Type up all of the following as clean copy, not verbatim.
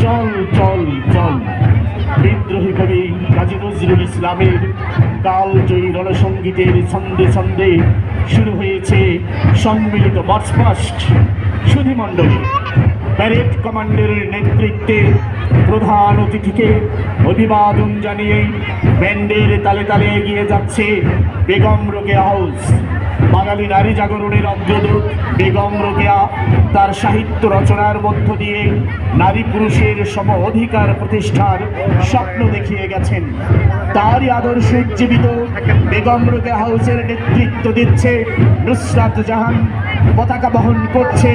চল চল চল বিদ্রোহী কবি কাজী নজরুল ইসলামের কালজয়ী রণসঙ্গীতের ছন্দে ছন্দে শুরু হয়েছে সম্মিলিত মার্চপাস্ট। সুধীমণ্ডলী, প্যারেড কমান্ডারের নেতৃত্বে প্রধান অতিথিকে অভিবাদন জানিয়ে ব্যান্ডের তালে তালে এগিয়ে যাচ্ছে বেগম রোকেয়া হাউস। বাঙালি নারী জাগরণের অগ্রদূত বেগম রোকেয়া তার সাহিত্য রচনার মধ্য দিয়ে নারী পুরুষের সম অধিকার প্রতিষ্ঠার স্বপ্ন দেখিয়ে গেছেন। তারই আদর্শ উজ্জীবিত বেগম রোকেয়া হাউসের নেতৃত্ব দিচ্ছে নুসরাত জাহান, পতাকা বহন করছে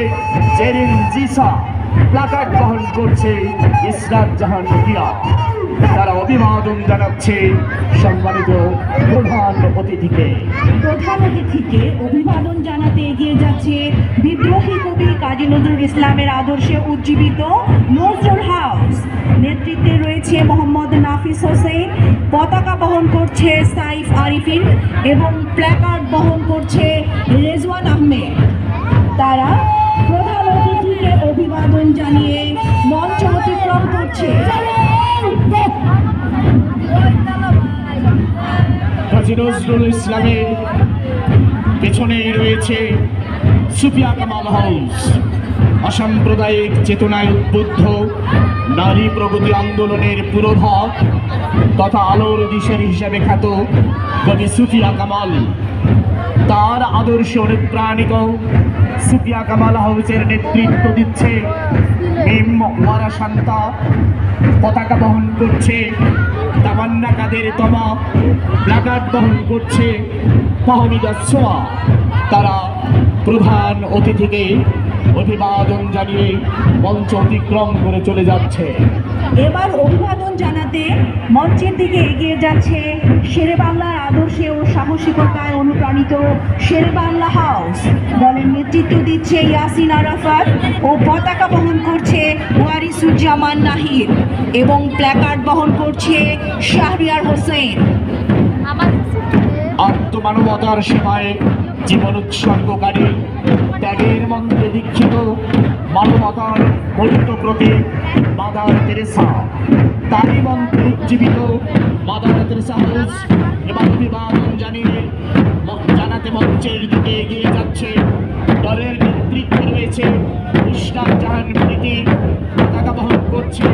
জেরিন জিসা, প্লাকার্ড বহন করছে ইসরাত জাহান হিয়া। তারা অভিবাদন জানাচ্ছে সম্মানিত প্রধান অতিথিকে। প্রধান অতিথিকে অভিবাদন জানাতে এগিয়ে যাচ্ছে বিদ্রোহী কবি কাজী নজরুল ইসলামের আদর্শে উজ্জীবিত নজরুল হাউস। নেতৃত্বে রয়েছে মোহাম্মদ নাফিস হোসেন, পতাকা বহন করছে সাইফ আরিফিন এবং প্ল্যাকার্ড বহন করছে রেজওয়ান আহমেদ। তারা প্রধান অতিথিকে অভিবাদন জানিয়ে মঞ্চ অতিক্রম করছে। কাজী নজরুল ইসলামের পেছনেই রয়েছে সুফিয়া কামাল হাউস, অসাম্প্রদায়িক চেতনায় উদ্বুদ্ধ নারী প্রগতি আন্দোলনের পুরোধা তথা আলোর দিশারি হিসেবে খ্যাত কবি সুফিয়া কামাল। তার আদর্শে অনুপ্রাণিত সুফিয়া কামাল হাউসের নেতৃত্ব দিচ্ছে মিম ওয়ারা শান্তা, পতাকা বহন করছে তামান্না কাদের তমা, প্লাকার্ড বহন করছে ফাহমিদা সোয়া। তারা প্রধান অতিথিকে অভিবাদন জানিয়ে মঞ্চ অতিক্রম করে চলে যাচ্ছে। এবার অভিবাদন জানাতে মঞ্চের দিকে এগিয়ে যাচ্ছে শেরে বাংলার আদর্শে ও সাহসিকতায় অনুপ্রাণিত শেরে বাংলা হাউস। দলের নেতৃত্ব দিচ্ছে ইয়াসিন আরাফাত ও পতাকা বহন করছে ওয়ারিসুজ্জামান নাহিদ এবং প্ল্যাকার্ড বহন করছে শাহরিয়ার হোসেন। আত্মমানবতার সেবায় জীবন উৎসর্গকারী, ত্যাগের মন্ত্রে দীক্ষিত, মানবতার মূর্ত প্রতীক মাদার তেরেসা। তারই মন্ত্রে উজ্জীবিত মাদার তেরেসা হাউস এবার অভিবাদন জানাতে মঞ্চের দিকে এগিয়ে যাচ্ছে। দলের নেতৃত্বে রয়েছে ইসরাত জাহান প্রীতি, পতাকা বহন করছে